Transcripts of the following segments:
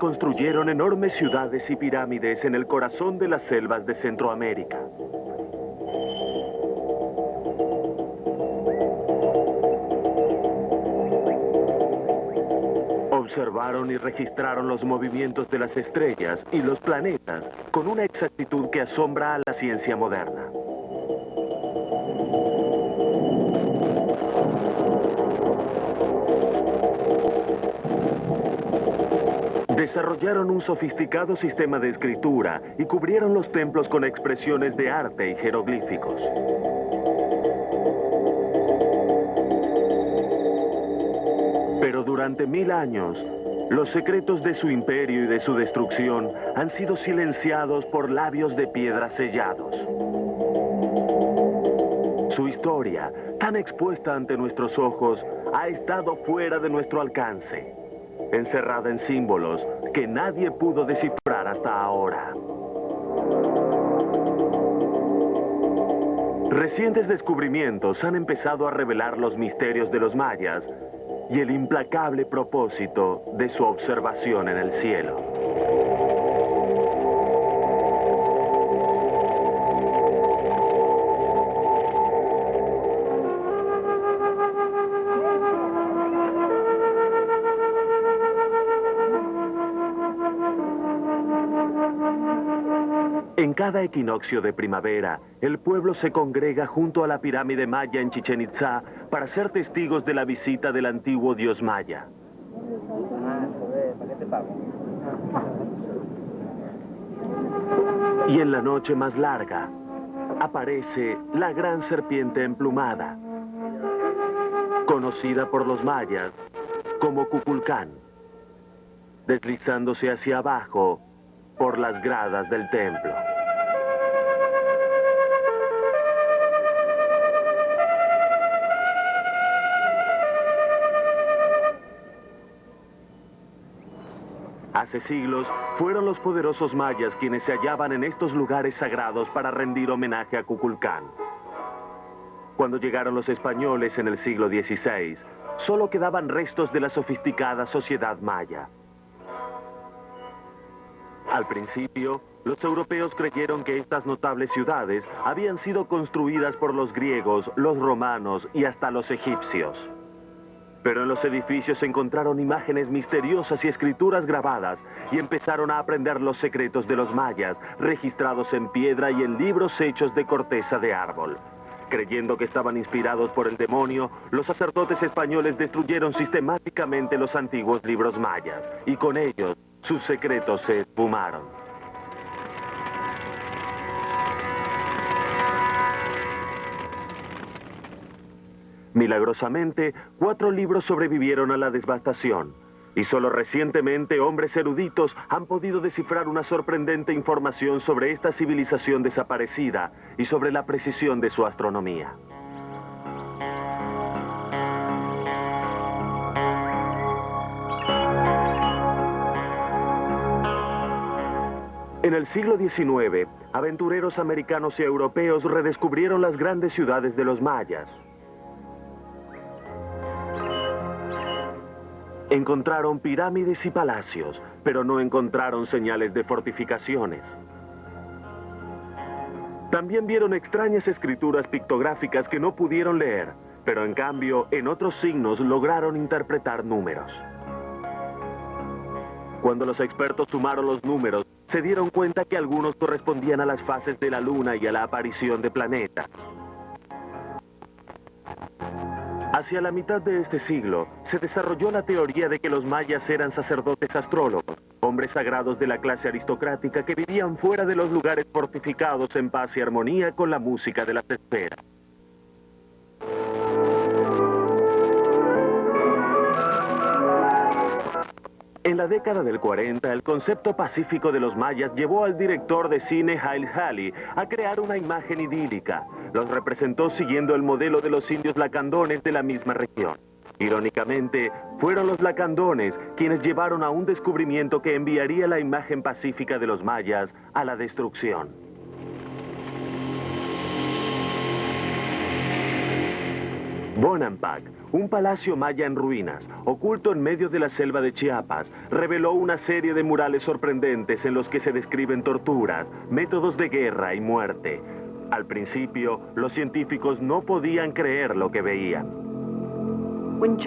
construyeron enormes ciudades y pirámides en el corazón de las selvas de Centroamérica. Observaron y registraron los movimientos de las estrellas y los planetas con una exactitud que asombra a la ciencia moderna. Desarrollaron un sofisticado sistema de escritura y cubrieron los templos con expresiones de arte y jeroglíficos. Pero durante 1000 años, los secretos de su imperio y de su destrucción han sido silenciados por labios de piedra sellados. Su historia, tan expuesta ante nuestros ojos, ha estado fuera de nuestro alcance, encerrada en símbolos que nadie pudo descifrar hasta ahora. Recientes descubrimientos han empezado a revelar los misterios de los mayas y el implacable propósito de su observación en el cielo. En cada equinoccio de primavera, el pueblo se congrega junto a la pirámide maya en Chichén Itzá para ser testigos de la visita del antiguo dios maya. Y en la noche más larga, aparece la gran serpiente emplumada, conocida por los mayas como Kukulcán, deslizándose hacia abajo por las gradas del templo. Hace siglos, fueron los poderosos mayas quienes se hallaban en estos lugares sagrados para rendir homenaje a Kukulcán. Cuando llegaron los españoles en el siglo XVI, solo quedaban restos de la sofisticada sociedad maya. Al principio, los europeos creyeron que estas notables ciudades habían sido construidas por los griegos, los romanos y hasta los egipcios. Pero en los edificios se encontraron imágenes misteriosas y escrituras grabadas y empezaron a aprender los secretos de los mayas, registrados en piedra y en libros hechos de corteza de árbol. Creyendo que estaban inspirados por el demonio, los sacerdotes españoles destruyeron sistemáticamente los antiguos libros mayas y con ellos sus secretos se esfumaron. Milagrosamente, 4 libros sobrevivieron a la devastación, y solo recientemente hombres eruditos han podido descifrar una sorprendente información sobre esta civilización desaparecida y sobre la precisión de su astronomía. En el siglo XIX, aventureros americanos y europeos redescubrieron las grandes ciudades de los mayas. Encontraron pirámides y palacios, pero no encontraron señales de fortificaciones. También vieron extrañas escrituras pictográficas que no pudieron leer, pero en cambio, en otros signos lograron interpretar números. Cuando los expertos sumaron los números, se dieron cuenta que algunos correspondían a las fases de la luna y a la aparición de planetas. Hacia la mitad de este siglo, se desarrolló la teoría de que los mayas eran sacerdotes astrólogos, hombres sagrados de la clase aristocrática que vivían fuera de los lugares fortificados en paz y armonía con la música de las esferas. En la década del 40, el concepto pacífico de los mayas llevó al director de cine Haile Halley a crear una imagen idílica. Los representó siguiendo el modelo de los indios lacandones de la misma región. Irónicamente, fueron los lacandones quienes llevaron a un descubrimiento que enviaría la imagen pacífica de los mayas a la destrucción. Bonampak, Un palacio maya en ruinas, oculto en medio de la selva de Chiapas, reveló una serie de murales sorprendentes en los que se describen torturas, métodos de guerra y muerte. Al principio, los científicos no podían creer lo que veían.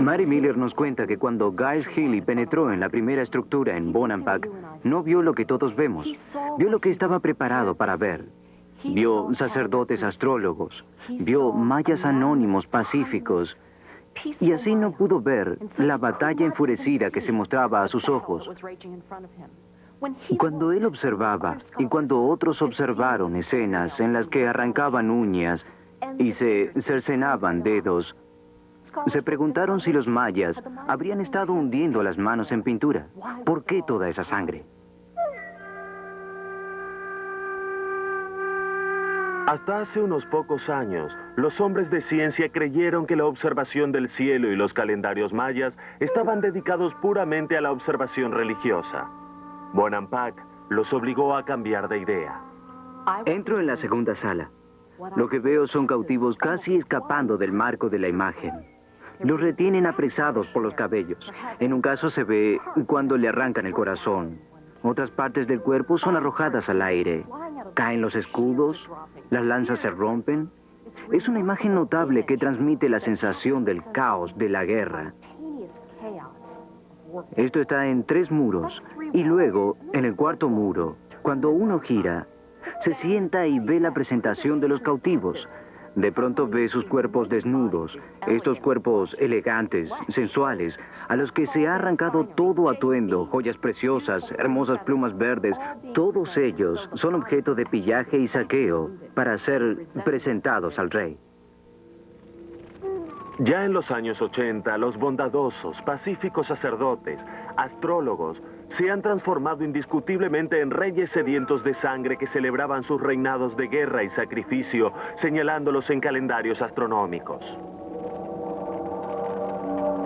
Mary Miller nos cuenta que cuando Giles Healy penetró en la primera estructura en Bonampak, no vio lo que todos vemos, vio lo que estaba preparado para ver. Vio sacerdotes astrólogos, vio mayas anónimos pacíficos, y así no pudo ver la batalla enfurecida que se mostraba a sus ojos. Cuando él observaba y cuando otros observaron escenas en las que arrancaban uñas y se cercenaban dedos, se preguntaron si los mayas habrían estado hundiendo las manos en pintura. ¿Por qué toda esa sangre? Hasta hace unos pocos años, los hombres de ciencia creyeron que la observación del cielo y los calendarios mayas estaban dedicados puramente a la observación religiosa. Bonampak los obligó a cambiar de idea. Entro en la segunda sala. Lo que veo son cautivos casi escapando del marco de la imagen. Los retienen apresados por los cabellos. En un caso se ve cuando le arrancan el corazón. Otras partes del cuerpo son arrojadas al aire. Caen los escudos, las lanzas se rompen. Es una imagen notable que transmite la sensación del caos de la guerra. Esto está en 3 muros, y luego, en el 4.º muro, cuando uno gira, se sienta y ve la presentación de los cautivos. De pronto ve sus cuerpos desnudos, estos cuerpos elegantes, sensuales, a los que se ha arrancado todo atuendo, joyas preciosas, hermosas plumas verdes. Todos ellos son objeto de pillaje y saqueo para ser presentados al rey. Ya en los años 80, los bondadosos, pacíficos sacerdotes, astrólogos, se han transformado indiscutiblemente en reyes sedientos de sangre que celebraban sus reinados de guerra y sacrificio, señalándolos en calendarios astronómicos.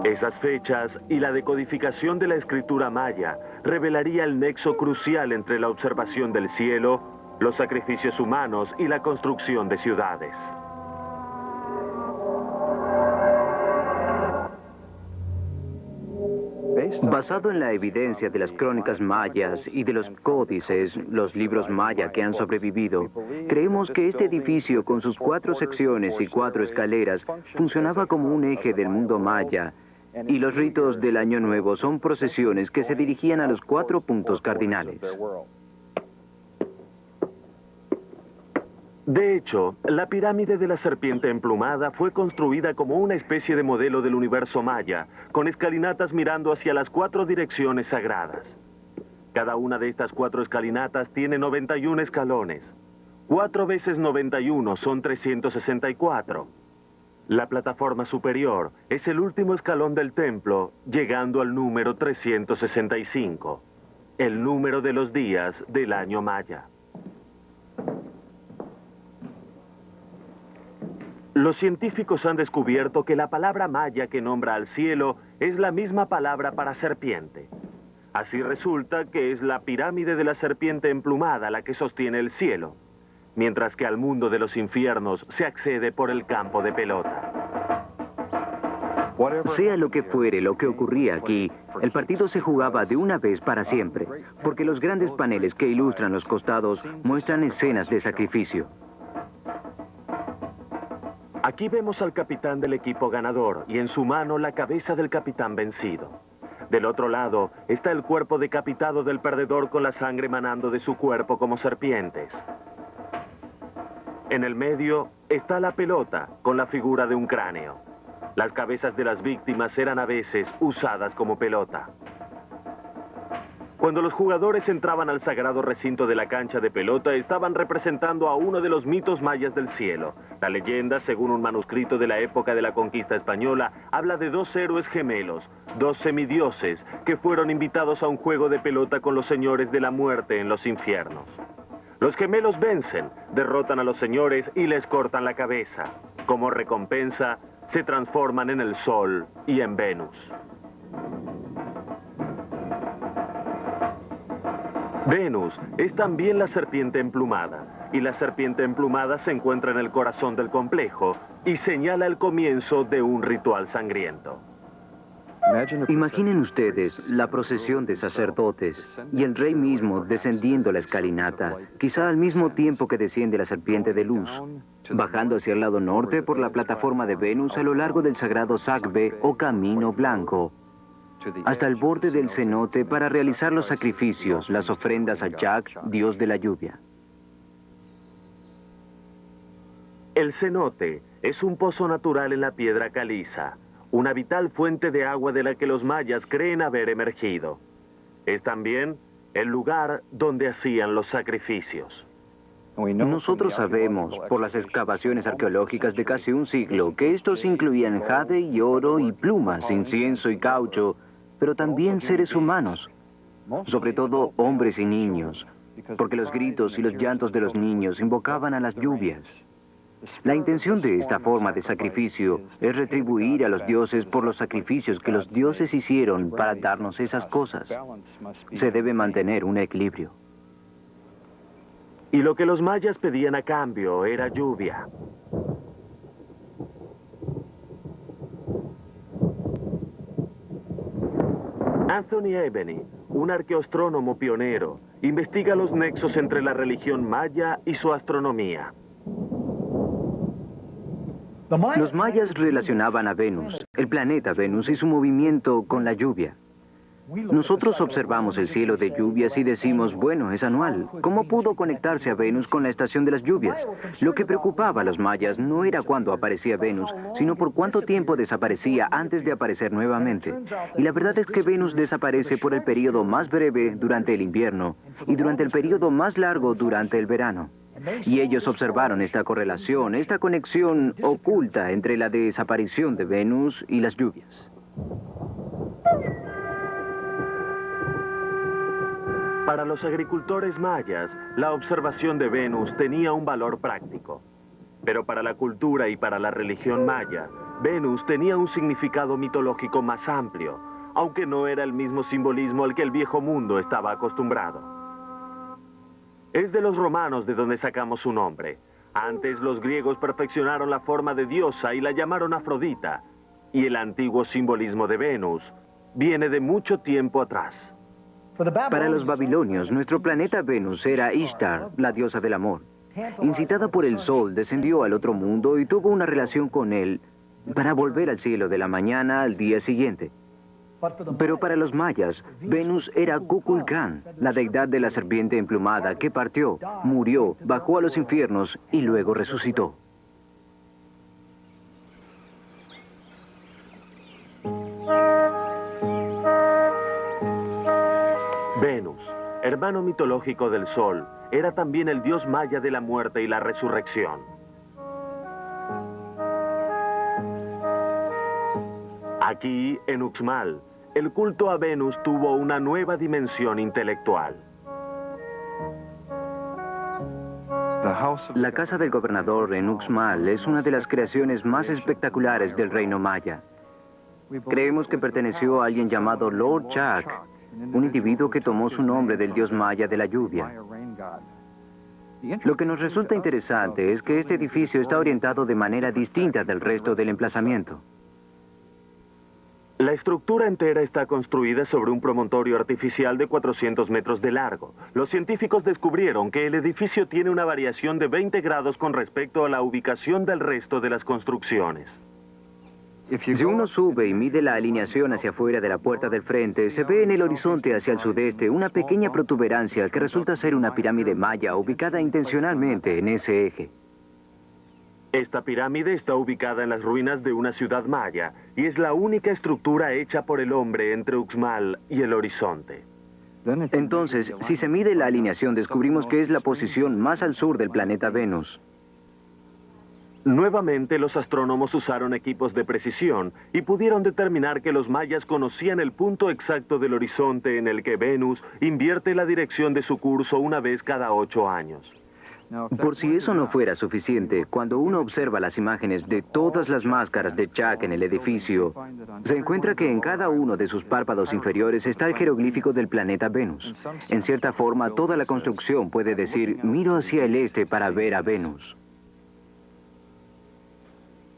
Esas fechas y la decodificación de la escritura maya revelaría el nexo crucial entre la observación del cielo, los sacrificios humanos y la construcción de ciudades. Basado en la evidencia de las crónicas mayas y de los códices, los libros maya que han sobrevivido, creemos que este edificio con sus 4 secciones y 4 escaleras funcionaba como un eje del mundo maya, y los ritos del Año Nuevo son procesiones que se dirigían a los 4 puntos cardinales. De hecho, la pirámide de la serpiente emplumada fue construida como una especie de modelo del universo maya, con escalinatas mirando hacia las 4 direcciones sagradas. Cada una de estas 4 escalinatas tiene 91 escalones. 4 veces 91 son 364. La plataforma superior es el último escalón del templo, llegando al número 365, el número de los días del año maya. Los científicos han descubierto que la palabra maya que nombra al cielo es la misma palabra para serpiente. Así resulta que es la pirámide de la serpiente emplumada la que sostiene el cielo, mientras que al mundo de los infiernos se accede por el campo de pelota. Sea lo que fuere lo que ocurría aquí, el partido se jugaba de una vez para siempre, porque los grandes paneles que ilustran los costados muestran escenas de sacrificio. Aquí vemos al capitán del equipo ganador y en su mano la cabeza del capitán vencido. Del otro lado está el cuerpo decapitado del perdedor con la sangre manando de su cuerpo como serpientes. En el medio está la pelota con la figura de un cráneo. Las cabezas de las víctimas eran a veces usadas como pelota. Cuando los jugadores entraban al sagrado recinto de la cancha de pelota, estaban representando a uno de los mitos mayas del cielo. La leyenda, según un manuscrito de la época de la conquista española, habla de 2 héroes gemelos, 2 semidioses, que fueron invitados a un juego de pelota con los señores de la muerte en los infiernos. Los gemelos vencen, derrotan a los señores y les cortan la cabeza. Como recompensa, se transforman en el Sol y en Venus. Venus es también la serpiente emplumada, y la serpiente emplumada se encuentra en el corazón del complejo, y señala el comienzo de un ritual sangriento. Imaginen ustedes la procesión de sacerdotes y el rey mismo descendiendo la escalinata, quizá al mismo tiempo que desciende la serpiente de luz, bajando hacia el lado norte por la plataforma de Venus a lo largo del sagrado Sagbe o Camino Blanco, hasta el borde del cenote para realizar los sacrificios, las ofrendas a Jac, dios de la lluvia. El cenote es un pozo natural en la piedra caliza, una vital fuente de agua de la que los mayas creen haber emergido. Es también el lugar donde hacían los sacrificios. Nosotros sabemos, por las excavaciones arqueológicas de casi un siglo, que estos incluían jade y oro y plumas, incienso y caucho, pero también seres humanos, sobre todo hombres y niños, porque los gritos y los llantos de los niños invocaban a las lluvias. La intención de esta forma de sacrificio es retribuir a los dioses por los sacrificios que los dioses hicieron para darnos esas cosas. Se debe mantener un equilibrio. Y lo que los mayas pedían a cambio era lluvia. Anthony Ebeny, un arqueoastrónomo pionero, investiga los nexos entre la religión maya y su astronomía. Los mayas relacionaban a Venus, el planeta Venus y su movimiento con la lluvia. Nosotros observamos el cielo de lluvias y decimos, bueno, es anual. ¿Cómo pudo conectarse a Venus con la estación de las lluvias? Lo que preocupaba a los mayas no era cuándo aparecía Venus, sino por cuánto tiempo desaparecía antes de aparecer nuevamente. Y la verdad es que Venus desaparece por el periodo más breve durante el invierno y durante el periodo más largo durante el verano. Y ellos observaron esta correlación, esta conexión oculta entre la desaparición de Venus y las lluvias. Para los agricultores mayas, la observación de Venus tenía un valor práctico. Pero para la cultura y para la religión maya, Venus tenía un significado mitológico más amplio, aunque no era el mismo simbolismo al que el viejo mundo estaba acostumbrado. Es de los romanos de donde sacamos su nombre. Antes los griegos perfeccionaron la forma de diosa y la llamaron Afrodita, y el antiguo simbolismo de Venus viene de mucho tiempo atrás. Para los babilonios, nuestro planeta Venus era Ishtar, la diosa del amor. Incitada por el sol, descendió al otro mundo y tuvo una relación con él para volver al cielo de la mañana al día siguiente. Pero para los mayas, Venus era Kukulcán, la deidad de la serpiente emplumada que partió, murió, bajó a los infiernos y luego resucitó. Venus, hermano mitológico del sol, era también el dios maya de la muerte y la resurrección. Aquí, en Uxmal, el culto a Venus tuvo una nueva dimensión intelectual. La casa del gobernador en Uxmal es una de las creaciones más espectaculares del reino maya. Creemos que perteneció a alguien llamado Lord Jac, un individuo que tomó su nombre del dios maya de la lluvia. Lo que nos resulta interesante es que este edificio está orientado de manera distinta del resto del emplazamiento. La estructura entera está construida sobre un promontorio artificial de 400 metros de largo. Los científicos descubrieron que el edificio tiene una variación de 20 grados con respecto a la ubicación del resto de las construcciones. Si uno sube y mide la alineación hacia afuera de la puerta del frente, se ve en el horizonte hacia el sudeste una pequeña protuberancia que resulta ser una pirámide maya ubicada intencionalmente en ese eje. Esta pirámide está ubicada en las ruinas de una ciudad maya y es la única estructura hecha por el hombre entre Uxmal y el horizonte. Entonces, si se mide la alineación, descubrimos que es la posición más al sur del planeta Venus. Nuevamente, los astrónomos usaron equipos de precisión y pudieron determinar que los mayas conocían el punto exacto del horizonte en el que Venus invierte la dirección de su curso una vez cada 8 años. Por si eso no fuera suficiente, cuando uno observa las imágenes de todas las máscaras de Jac en el edificio, se encuentra que en cada uno de sus párpados inferiores está el jeroglífico del planeta Venus. En cierta forma, toda la construcción puede decir, miro hacia el este para ver a Venus.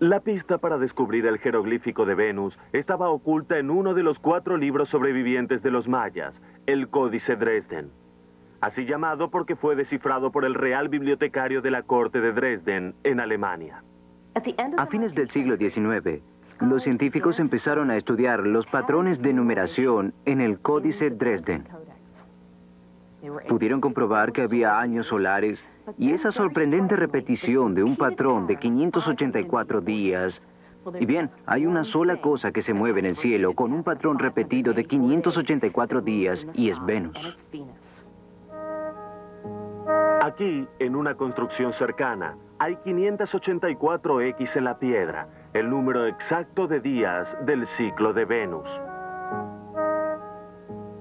La pista para descubrir el jeroglífico de Venus estaba oculta en uno de los 4 libros sobrevivientes de los mayas, el Códice Dresden. Así llamado porque fue descifrado por el Real Bibliotecario de la Corte de Dresden, en Alemania. A fines del siglo XIX, los científicos empezaron a estudiar los patrones de numeración en el Códice Dresden. Pudieron comprobar que había años solares y esa sorprendente repetición de un patrón de 584 días. Y bien, hay una sola cosa que se mueve en el cielo con un patrón repetido de 584 días y es Venus. Aquí, en una construcción cercana, hay 584X en la piedra, el número exacto de días del ciclo de Venus.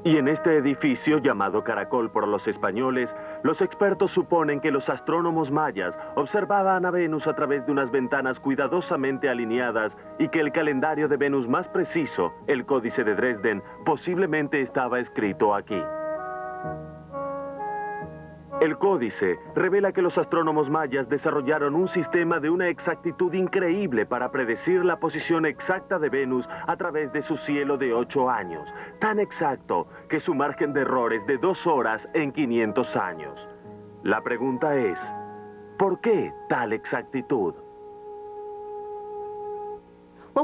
Y en este edificio, llamado Caracol por los españoles, los expertos suponen que los astrónomos mayas observaban a Venus a través de unas ventanas cuidadosamente alineadas y que el calendario de Venus más preciso, el Códice de Dresden, posiblemente estaba escrito aquí. El códice revela que los astrónomos mayas desarrollaron un sistema de una exactitud increíble para predecir la posición exacta de Venus a través de su cielo de 8 años, tan exacto que su margen de error es de 2 horas en 500 años. La pregunta es, ¿por qué tal exactitud?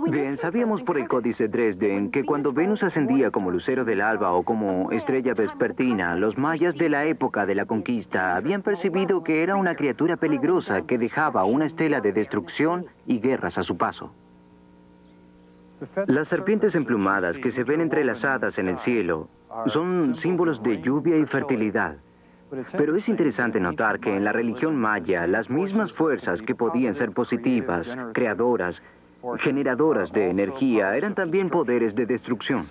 Bien, sabíamos por el Códice Dresden que cuando Venus ascendía como lucero del alba o como estrella vespertina, los mayas de la época de la conquista habían percibido que era una criatura peligrosa que dejaba una estela de destrucción y guerras a su paso. Las serpientes emplumadas que se ven entrelazadas en el cielo son símbolos de lluvia y fertilidad. Pero es interesante notar que en la religión maya, las mismas fuerzas que podían ser positivas, creadoras, generadoras de energía, eran también poderes de destrucción.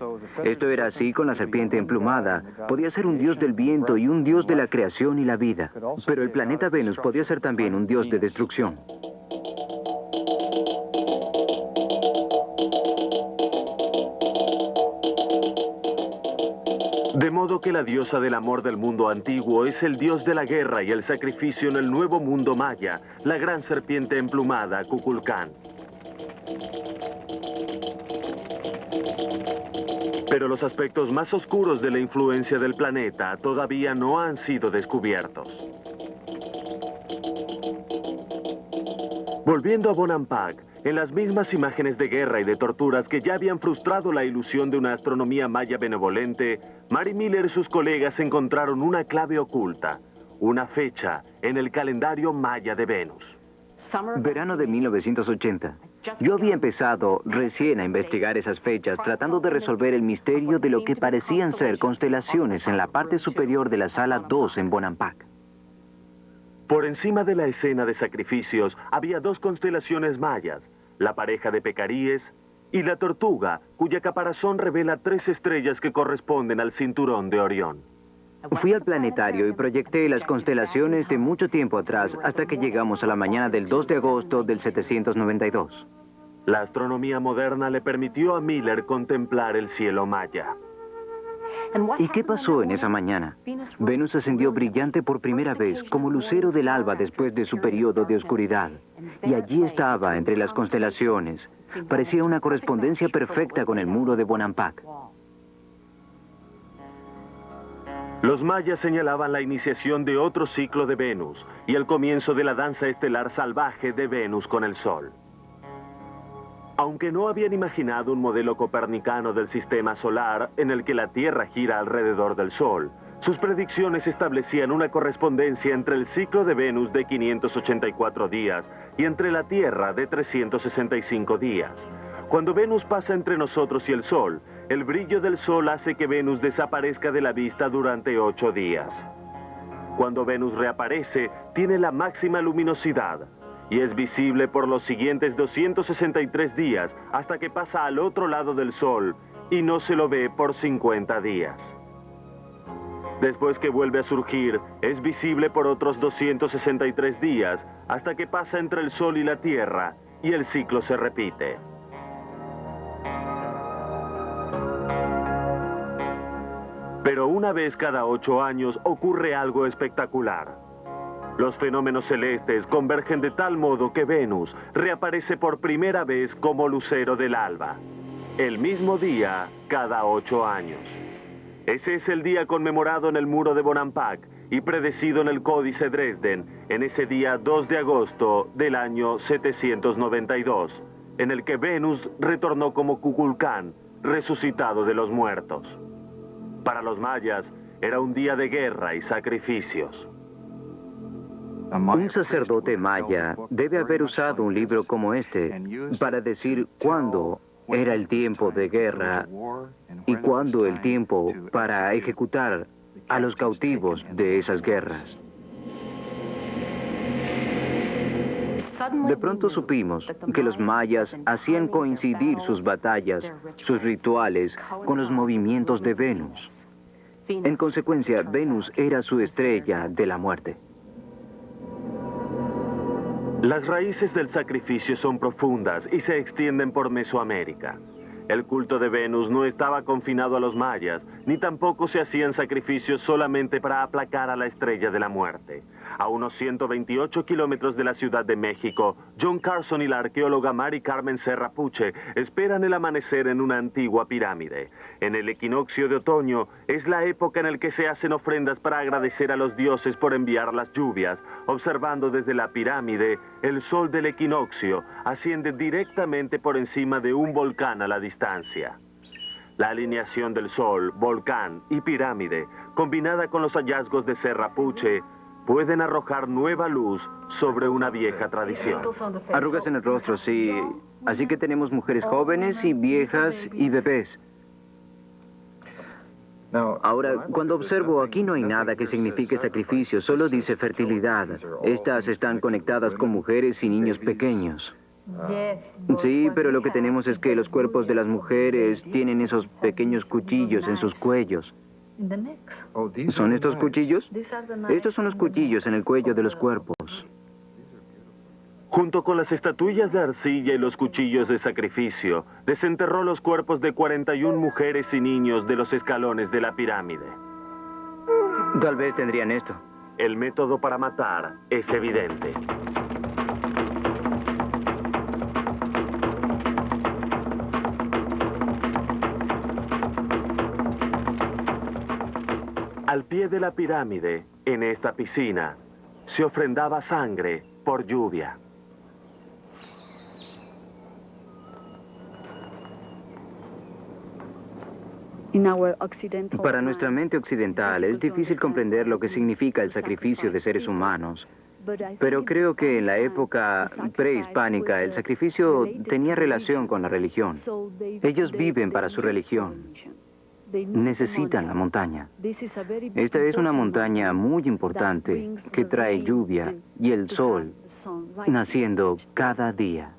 Esto era así con la serpiente emplumada. Podía ser un dios del viento y un dios de la creación y la vida. Pero el planeta Venus podía ser también un dios de destrucción. De modo que la diosa del amor del mundo antiguo es el dios de la guerra y el sacrificio en el nuevo mundo maya, la gran serpiente emplumada, Kukulcán. Pero los aspectos más oscuros de la influencia del planeta todavía no han sido descubiertos. Volviendo a Bonampak, en las mismas imágenes de guerra y de torturas que ya habían frustrado la ilusión de una astronomía maya benevolente, Mary Miller y sus colegas encontraron una clave oculta, una fecha en el calendario maya de Venus. Verano de 1980. Yo había empezado recién a investigar esas fechas, tratando de resolver el misterio de lo que parecían ser constelaciones en la parte superior de la sala 2 en Bonampak. Por encima de la escena de sacrificios había 2 constelaciones mayas, la pareja de Pecaríes y la Tortuga, cuya caparazón revela 3 estrellas que corresponden al cinturón de Orión. Fui al planetario y proyecté las constelaciones de mucho tiempo atrás hasta que llegamos a la mañana del 2 de agosto del 792. La astronomía moderna le permitió a Miller contemplar el cielo maya. ¿Y qué pasó en esa mañana? Venus ascendió brillante por primera vez como lucero del alba después de su periodo de oscuridad. Y allí estaba, entre las constelaciones. Parecía una correspondencia perfecta con el muro de Bonampak. Los mayas señalaban la iniciación de otro ciclo de Venus y el comienzo de la danza estelar salvaje de Venus con el Sol. Aunque no habían imaginado un modelo copernicano del sistema solar en el que la Tierra gira alrededor del Sol, sus predicciones establecían una correspondencia entre el ciclo de Venus de 584 días y entre la Tierra de 365 días. Cuando Venus pasa entre nosotros y el Sol, el brillo del Sol hace que Venus desaparezca de la vista durante 8 días. Cuando Venus reaparece, tiene la máxima luminosidad y es visible por los siguientes 263 días hasta que pasa al otro lado del Sol y no se lo ve por 50 días. Después que vuelve a surgir, es visible por otros 263 días hasta que pasa entre el Sol y la Tierra y el ciclo se repite. Pero una vez cada 8 años ocurre algo espectacular. Los fenómenos celestes convergen de tal modo que Venus reaparece por primera vez como lucero del alba, el mismo día cada 8 años. Ese es el día conmemorado en el muro de Bonampak y predecido en el Códice Dresden, en ese día 2 de agosto del año 792, en el que Venus retornó como Kukulcán, resucitado de los muertos. Para los mayas, era un día de guerra y sacrificios. Un sacerdote maya debe haber usado un libro como este para decir cuándo era el tiempo de guerra y cuándo el tiempo para ejecutar a los cautivos de esas guerras. De pronto supimos que los mayas hacían coincidir sus batallas, sus rituales, con los movimientos de Venus. En consecuencia, Venus era su estrella de la muerte. Las raíces del sacrificio son profundas y se extienden por Mesoamérica. El culto de Venus no estaba confinado a los mayas, ni tampoco se hacían sacrificios solamente para aplacar a la estrella de la muerte. A unos 128 kilómetros de la Ciudad de México, John Carson y la arqueóloga Mary Carmen Serra Puche esperan el amanecer en una antigua pirámide. En el equinoccio de otoño es la época en la que se hacen ofrendas para agradecer a los dioses por enviar las lluvias. Observando desde la pirámide, el sol del equinoccio asciende directamente por encima de un volcán a la distancia. La alineación del sol, volcán y pirámide, combinada con los hallazgos de Serra Puche, pueden arrojar nueva luz sobre una vieja tradición. Arrugas en el rostro, sí. Así que tenemos mujeres jóvenes y viejas y bebés. Ahora, cuando observo, aquí no hay nada que signifique sacrificio, solo dice fertilidad. Estas están conectadas con mujeres y niños pequeños. Sí, pero lo que tenemos es que los cuerpos de las mujeres tienen esos pequeños cuchillos en sus cuellos. ¿Son estos cuchillos? Estos son los cuchillos en el cuello de los cuerpos. Junto con las estatuillas de arcilla y los cuchillos de sacrificio, desenterró los cuerpos de 41 mujeres y niños de los escalones de la pirámide. Tal vez tendrían esto. El método para matar es evidente. Al pie de la pirámide, en esta piscina, se ofrendaba sangre por lluvia. Para nuestra mente occidental es difícil comprender lo que significa el sacrificio de seres humanos. Pero creo que en la época prehispánica el sacrificio tenía relación con la religión. Ellos viven para su religión. Necesitan la montaña. Esta es una montaña muy importante que trae lluvia y el sol naciendo cada día.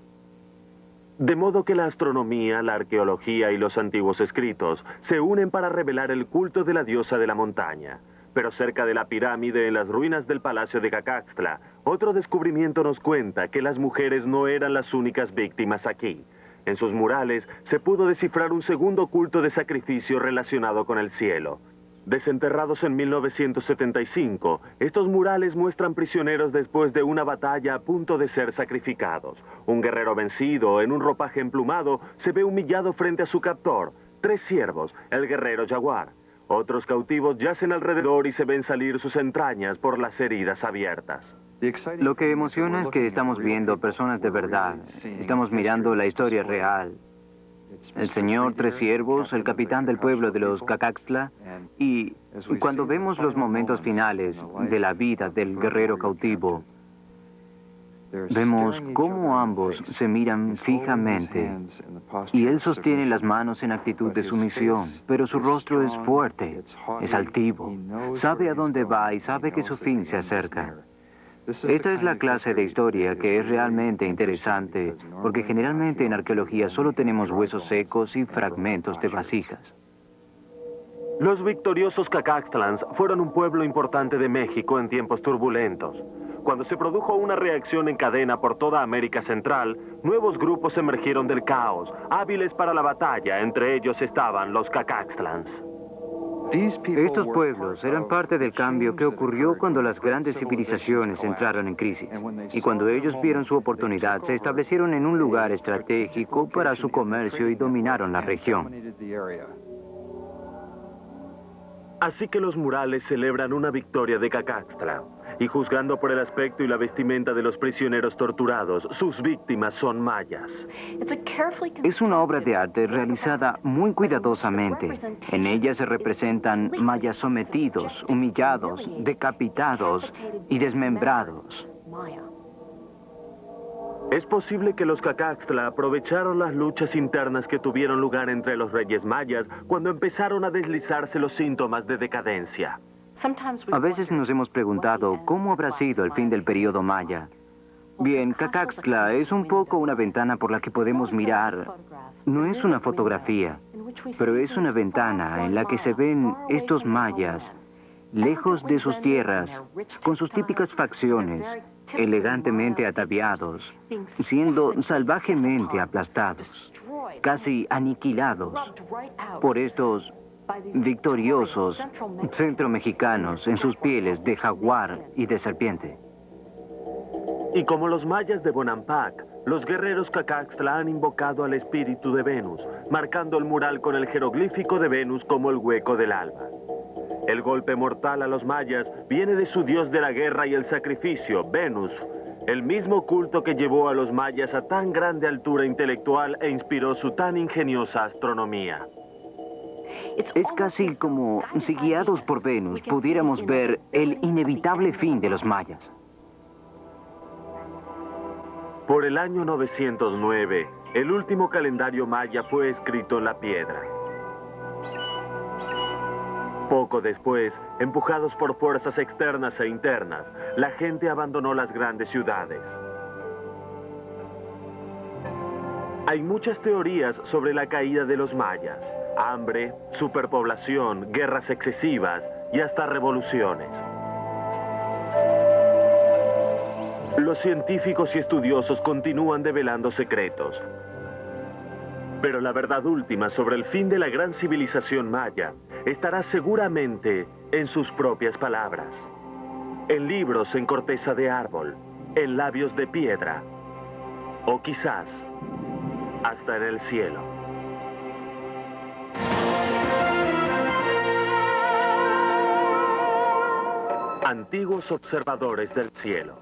De modo que la astronomía, la arqueología y los antiguos escritos se unen para revelar el culto de la diosa de la montaña. Pero cerca de la pirámide, en las ruinas del palacio de Cacaxtla, otro descubrimiento nos cuenta que las mujeres no eran las únicas víctimas aquí. En sus murales se pudo descifrar un segundo culto de sacrificio relacionado con el cielo. Desenterrados en 1975, estos murales muestran prisioneros después de una batalla a punto de ser sacrificados. Un guerrero vencido, en un ropaje emplumado, se ve humillado frente a su captor. 3 ciervos, el guerrero jaguar. Otros cautivos yacen alrededor y se ven salir sus entrañas por las heridas abiertas. Lo que emociona es que estamos viendo personas de verdad. Estamos mirando la historia real. El señor 3 ciervos, el capitán del pueblo de los Cacaxtla, y cuando vemos los momentos finales de la vida del guerrero cautivo, vemos cómo ambos se miran fijamente y él sostiene las manos en actitud de sumisión, pero su rostro es fuerte, es altivo, sabe a dónde va y sabe que su fin se acerca. Esta es la clase de historia que es realmente interesante, porque generalmente en arqueología solo tenemos huesos secos y fragmentos de vasijas. Los victoriosos Cacaxtlans fueron un pueblo importante de México en tiempos turbulentos. Cuando se produjo una reacción en cadena por toda América Central, nuevos grupos emergieron del caos, hábiles para la batalla. Entre ellos estaban los Cacaxtlans. Estos pueblos eran parte del cambio que ocurrió cuando las grandes civilizaciones entraron en crisis. Y cuando ellos vieron su oportunidad, se establecieron en un lugar estratégico para su comercio y dominaron la región. Así que los murales celebran una victoria de Cacaxtla. Y juzgando por el aspecto y la vestimenta de los prisioneros torturados, sus víctimas son mayas. Es una obra de arte realizada muy cuidadosamente. En ella se representan mayas sometidos, humillados, decapitados y desmembrados. Es posible que los Cacaxtla aprovecharon las luchas internas que tuvieron lugar entre los reyes mayas cuando empezaron a deslizarse los síntomas de decadencia. A veces nos hemos preguntado cómo habrá sido el fin del periodo maya. Bien, Cacaxtla es un poco una ventana por la que podemos mirar. No es una fotografía, pero es una ventana en la que se ven estos mayas, lejos de sus tierras, con sus típicas facciones, elegantemente ataviados, siendo salvajemente aplastados, casi aniquilados por estos victoriosos centromexicanos en sus pieles de jaguar y de serpiente. Y como los mayas de Bonampak, los guerreros Cacaxtla han invocado al espíritu de Venus, marcando el mural con el jeroglífico de Venus como el hueco del alba. El golpe mortal a los mayas viene de su dios de la guerra y el sacrificio, Venus, el mismo culto que llevó a los mayas a tan grande altura intelectual e inspiró su tan ingeniosa astronomía. Es casi como si guiados por Venus pudiéramos ver el inevitable fin de los mayas. Por el año 909, el último calendario maya fue escrito en la piedra. Poco después, empujados por fuerzas externas e internas, la gente abandonó las grandes ciudades. Hay muchas teorías sobre la caída de los mayas: hambre, superpoblación, guerras excesivas y hasta revoluciones. Los científicos y estudiosos continúan develando secretos. Pero la verdad última sobre el fin de la gran civilización maya estará seguramente en sus propias palabras, en libros en corteza de árbol, en labios de piedra, o quizás hasta en el cielo. Antiguos observadores del cielo.